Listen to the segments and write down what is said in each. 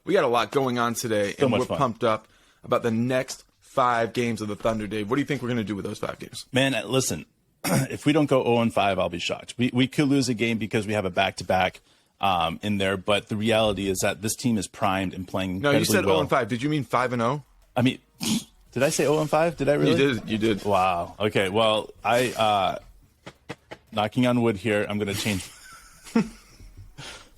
We got a lot going on today, and we're pumped up about the next 5 games of the Thunder, Dave. What do you think we're going to do with those 5 games? Man, listen, if we don't go 0-5, I'll be shocked. We could lose a game because we have a back-to-back in there, but the reality is that this team is primed and playing incredibly well. No, you said 0-5. Did you mean 5-0? I mean, did I say 0-5? Did I really? You did. Wow. Okay, well, knocking on wood here, I'm going to change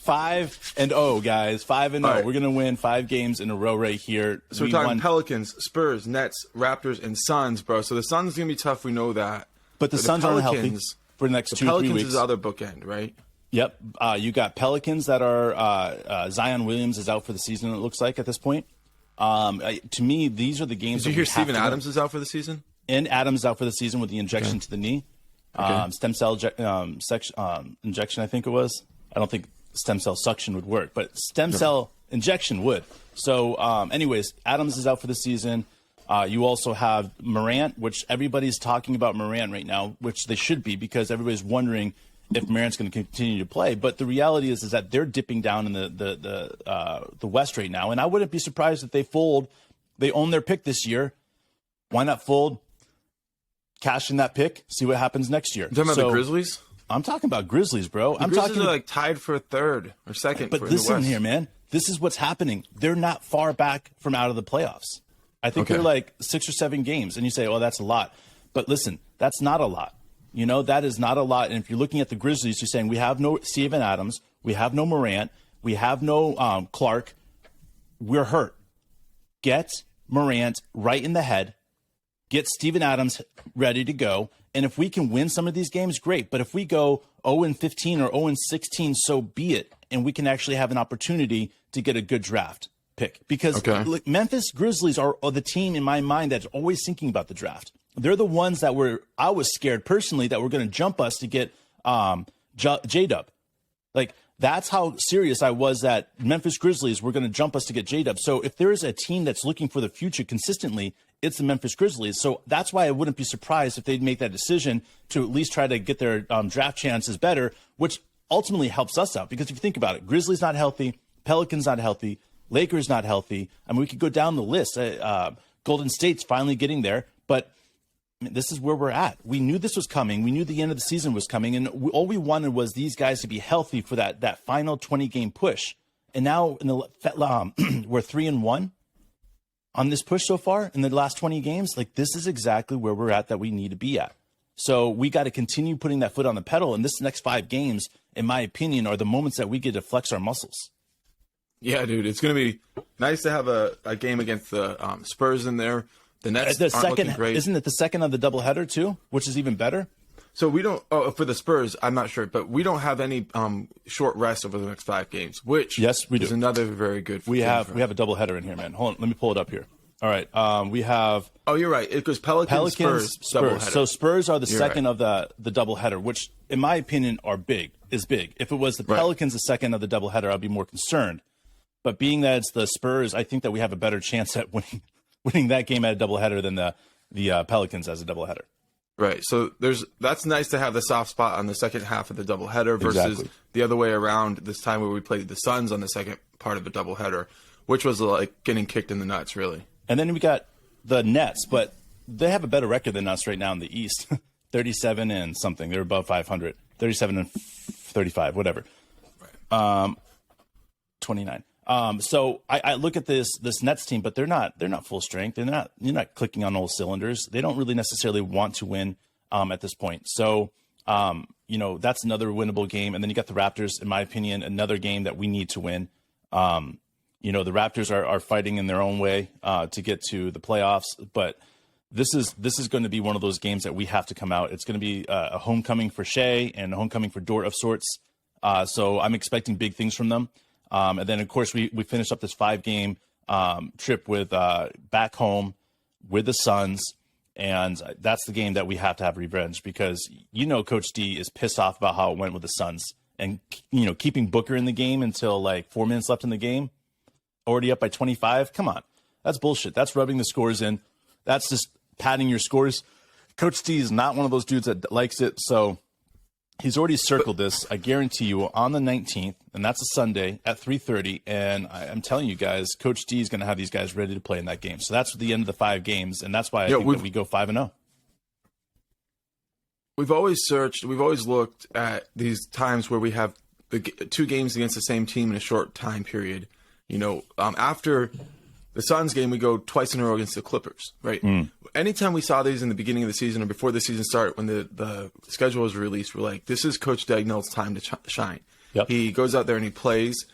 5-0, guys. 5-0. Right. We're going to win 5 games in a row right here. So we're talking Pelicans, Spurs, Nets, Raptors, and Suns, bro. So the Suns going to be tough. We know that. But the Suns aren't healthy for the next 2-3 weeks. Pelicans is the other bookend, right? Yep. You got Pelicans that are Zion Williams is out for the season, it looks like, at this point. To me, these are the games. Did you hear Steven Adams is out for the season? And Adams out for the season with the injection to the knee. Stem cell injection, I think it was. I don't think stem cell suction would work, but stem cell injection would. So, anyways, Adams is out for the season. You also have Morant, which everybody's talking about Morant right now, which they should be because everybody's wondering if Morant's going to continue to play. But the reality is that they're dipping down in the West right now, and I wouldn't be surprised if they fold. They own their pick this year. Why not fold? Cash in that pick, see what happens next year. You talking about the Grizzlies? I'm talking about Grizzlies, bro. The Grizzlies are like tied for 3rd or 2nd. But listen here, man. This is what's happening. They're not far back from out of the playoffs. I think they're like 6 or 7 games, and you say, "Oh, that's a lot." But listen, that's not a lot. You know, that is not a lot. And if you're looking at the Grizzlies, you're saying we have no Steven Adams, we have no Morant, we have no Clark. We're hurt. Get Morant right in the head. Get Steven Adams ready to go. And if we can win some of these games, great. But if we go 0-15 or 0-16, so be it. And we can actually have an opportunity to get a good draft pick. Because look, Memphis Grizzlies are the team in my mind that's always thinking about the draft. They're the ones that I was scared personally that were going to jump us to get J-Dub. Like, that's how serious I was that Memphis Grizzlies were going to jump us to get J-Dub. So if there is a team that's looking for the future consistently, it's the Memphis Grizzlies. So that's why I wouldn't be surprised if they'd make that decision to at least try to get their draft chances better, which ultimately helps us out. Because if you think about it, Grizzlies not healthy, Pelicans not healthy, Lakers not healthy. I mean, we could go down the list. Golden State's finally getting there, but I mean, this is where we're at. We knew this was coming. We knew the end of the season was coming, and all we wanted was these guys to be healthy for that final 20-game push. And now we're 3-1 on this push so far in the last 20 games. Like, this is exactly where we're at that we need to be at. So we got to continue putting that foot on the pedal. And this next 5 games, in my opinion, are the moments that we get to flex our muscles. Yeah, dude, it's going to be nice to have a game against the Spurs in there. The Nets aren't looking great. Isn't it the second of the doubleheader too, which is even better? So we don't. Oh, for the Spurs, I'm not sure, but we don't have any short rest over the next 5 games. Which yes, we do. Is another very good. We have a doubleheader in here, man. Hold on, let me pull it up here. All right, we have. Oh, you're right. It goes Pelicans, Spurs. Doubleheader. So Spurs are the second of the doubleheader, which, in my opinion, is big. If it was the Pelicans the second of the doubleheader, I'd be more concerned. But being that it's the Spurs, I think that we have a better chance at winning that game at a doubleheader than the Pelicans as a doubleheader. Right. So that's nice to have the soft spot on the second half of the doubleheader versus the other way around this time where we played the Suns on the second part of the doubleheader, which was like getting kicked in the nuts, really. And then we got the Nets, but they have a better record than us right now in the East. 37 and something. They're above 500. 37 and 35, whatever. Right. 29. So I look at this Nets team, but they're not full strength. You're not clicking on all cylinders. They don't really necessarily want to win at this point. So that's another winnable game. And then you got the Raptors, in my opinion, another game that we need to win. The Raptors are fighting in their own way to get to the playoffs, but this is going to be one of those games that we have to come out. It's going to be a homecoming for Shai and a homecoming for Dort of sorts. So I'm expecting big things from them. And then, of course, we finished up this 5-game trip with back home with the Suns. And that's the game that we have to have revenge because, Coach D is pissed off about how it went with the Suns. And, keeping Booker in the game until like 4 minutes left in the game, already up by 25. Come on. That's bullshit. That's rubbing the scores in. That's just padding your scores. Coach D is not one of those dudes that likes it. So He's already circled this, I guarantee you, on the 19th, and that's a Sunday at 3:30. And I'm telling you guys, Coach D is going to have these guys ready to play in that game. So that's the end of the 5 games, and that's why I think that we go 5-0. We've always looked at these times where we have the 2 games against the same team in a short time period. After the Suns game, we go twice in a row against the Clippers, right? Anytime we saw these in the beginning of the season or before the season started, when the schedule was released, we're like, this is Coach Dagnall's time to shine. Yep. He goes out there and he plays.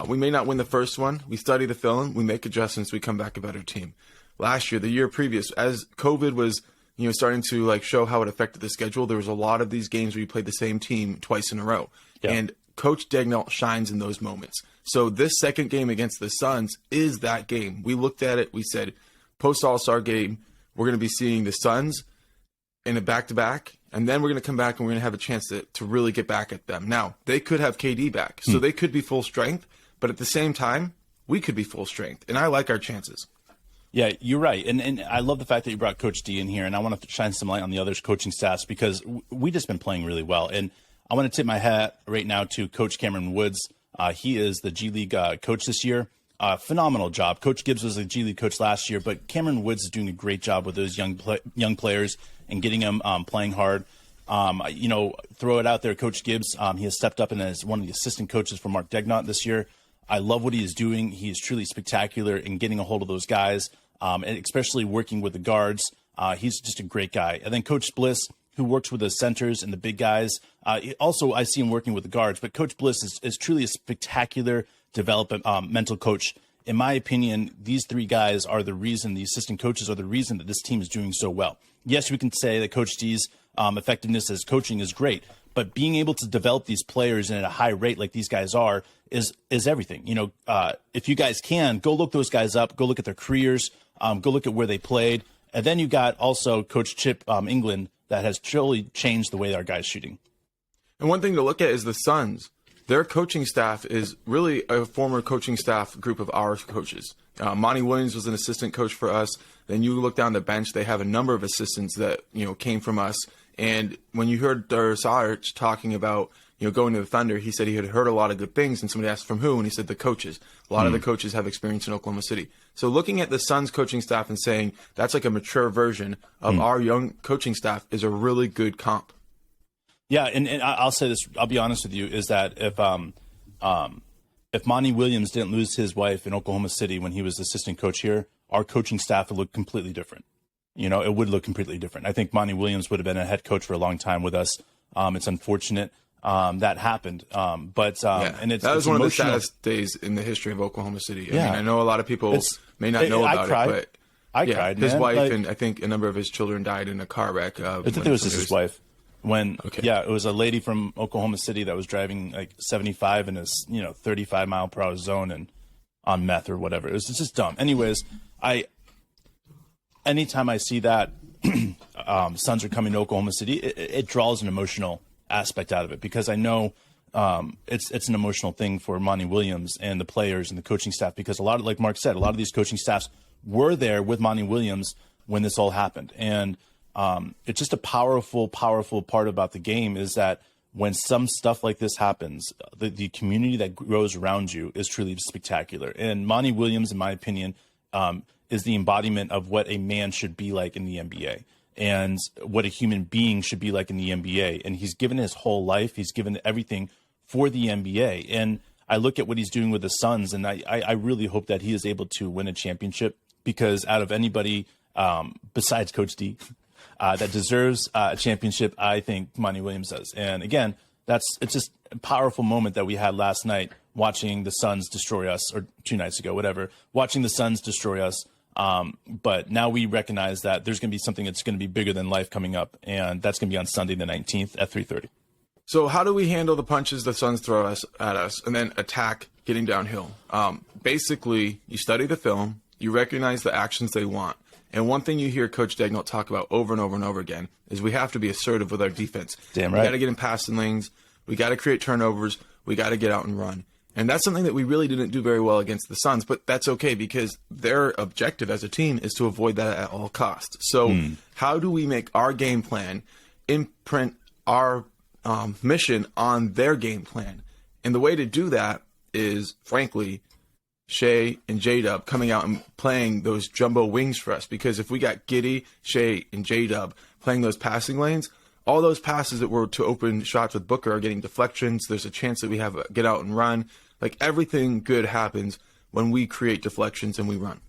We may not win the first one. We study the film. We make adjustments. We come back a better team. Last year, the year previous, as COVID was starting to show how it affected the schedule, there was a lot of these games where you played the same team twice in a row. Yep. And Coach Dagnall shines in those moments. So this second game against the Suns is that game. We looked at it. We said, post-All-Star game, we're going to be seeing the Suns in a back-to-back, and then we're going to come back and we're going to have a chance to really get back at them. Now, they could have KD back, so they could be full strength, but at the same time, we could be full strength, and I like our chances. Yeah, you're right. And I love the fact that you brought Coach D in here, and I want to shine some light on the other coaching staffs because we just been playing really well. And I want to tip my hat right now to Coach Cameron Woods. He is the G League coach this year. Phenomenal job. Coach Gibbs was a G League coach last year, but Cameron Woods is doing a great job with those young players and getting them playing hard. Throw it out there, Coach Gibbs. He has stepped up and is one of the assistant coaches for Mark Dagnall this year. I love what he is doing. He is truly spectacular in getting a hold of those guys, and especially working with the guards. He's just a great guy. And then Coach Bliss, who works with the centers and the big guys. Also, I see him working with the guards, but Coach Bliss is truly a spectacular mental coach. In my opinion, these 3 guys are the reason, the assistant coaches are the reason that this team is doing so well. Yes, we can say that Coach D's effectiveness as coaching is great, but being able to develop these players at a high rate like these guys are is everything. If you guys can, go look those guys up, go look at their careers, go look at where they played. And then you got also Coach Chip England that has truly changed the way our guys shooting. And one thing to look at is the Suns. Their coaching staff is really a former coaching staff group of our coaches. Monty Williams was an assistant coach for us. Then you look down the bench, they have a number of assistants that came from us. And when you heard Sarge talking about going to the Thunder, he said he had heard a lot of good things. And somebody asked from who, and he said the coaches. A lot of the coaches have experience in Oklahoma City. So looking at the Suns coaching staff and saying that's like a mature version of our young coaching staff is a really good comp. Yeah, and I'll say this. I'll be honest with you: is that if Monty Williams didn't lose his wife in Oklahoma City when he was assistant coach here, our coaching staff would look completely different. It would look completely different. I think Monty Williams would have been a head coach for a long time with us. It's unfortunate that happened, and that was one of the saddest days in the history of Oklahoma City. I mean, I know a lot of people may not know about it, but I cried. His wife and I think a number of his children died in a car wreck. I think it was his wife. It was a lady from Oklahoma City that was driving like 75 in a 35-mile-per-hour zone and on meth or whatever. It was just dumb. Anyways, anytime I see that Suns are coming to Oklahoma City, it draws an emotional aspect out of it because I know it's an emotional thing for Monty Williams and the players and the coaching staff because like Mark said, a lot of these coaching staffs were there with Monty Williams when this all happened. And it's just a powerful part about the game is that when some stuff like this happens, the community that grows around you is truly spectacular. And Monty Williams, in my opinion, is the embodiment of what a man should be like in the NBA and what a human being should be like in the NBA. And he's given his whole life. He's given everything for the NBA. And I look at what he's doing with the Suns, and I really hope that he is able to win a championship because out of anybody besides Coach D, that deserves a championship, I think Monty Williams does. And again, it's just a powerful moment that we had last night watching the Suns destroy us, or 2 nights ago, whatever, watching the Suns destroy us. But now we recognize that there's going to be something that's going to be bigger than life coming up, and that's going to be on Sunday the 19th at 3:30. So how do we handle the punches the Suns throw at us and then attack getting downhill? Basically, you study the film, you recognize the actions they want. And one thing you hear Coach Dagnall talk about over and over and over again is we have to be assertive with our defense. Damn right. We got to get in passing lanes. We got to create turnovers. We got to get out and run. And that's something that we really didn't do very well against the Suns, but that's okay because their objective as a team is to avoid that at all costs. So how do we make our game plan imprint our mission on their game plan. And the way to do that is, frankly, Shai and J-Dub coming out and playing those jumbo wings for us. Because if we got Giddey, Shai, and J-Dub playing those passing lanes, all those passes that were to open shots with Booker are getting deflections. There's a chance that we have a get out and run. Like, everything good happens when we create deflections and we run.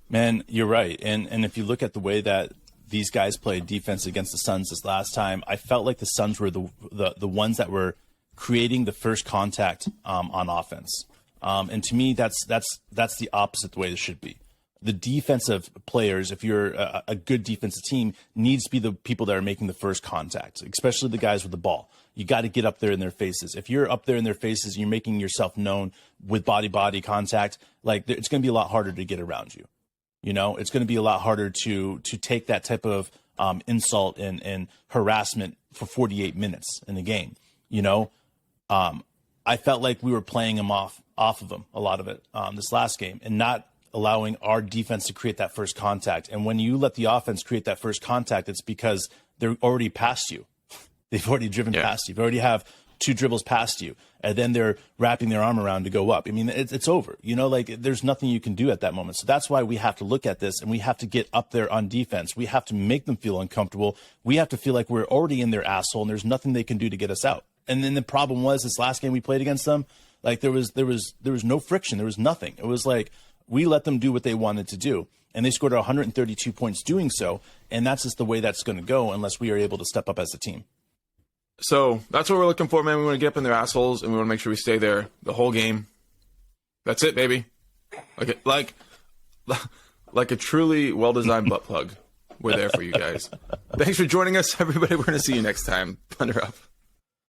Man, you're right. And if you look at the way that these guys played defense against the Suns this last time, I felt like the Suns were the ones that were creating the first contact on offense. And to me, that's the opposite the way it should be. The defensive players, if you're a good defensive team, needs to be the people that are making the first contact, especially the guys with the ball. You got to get up there in their faces. If you're up there in their faces and you're making yourself known with body contact, like, it's going to be a lot harder to get around you. You know, it's going to be a lot harder to take that type of insult and harassment for 48 minutes in the game. You know, I felt like we were playing them off of them, a lot of it, this last game, and not allowing our defense to create that first contact. And when you let the offense create that first contact, it's because they're already past you. They've already driven past you. They already have 2 dribbles past you, and then they're wrapping their arm around to go up. I mean, it's over. You know, like, there's nothing you can do at that moment. So that's why we have to look at this, and we have to get up there on defense. We have to make them feel uncomfortable. We have to feel like we're already in their asshole, and there's nothing they can do to get us out. And then the problem was, this last game we played against them, like, there was no friction. There was nothing. It was like, we let them do what they wanted to do, and they scored 132 points doing so. And that's just the way that's going to go unless we are able to step up as a team. So that's what we're looking for, man. We want to get up in their assholes, and we want to make sure we stay there the whole game. That's it, baby. Like a truly well-designed butt plug. We're there for you guys. Thanks for joining us, everybody. We're going to see you next time. Thunder up.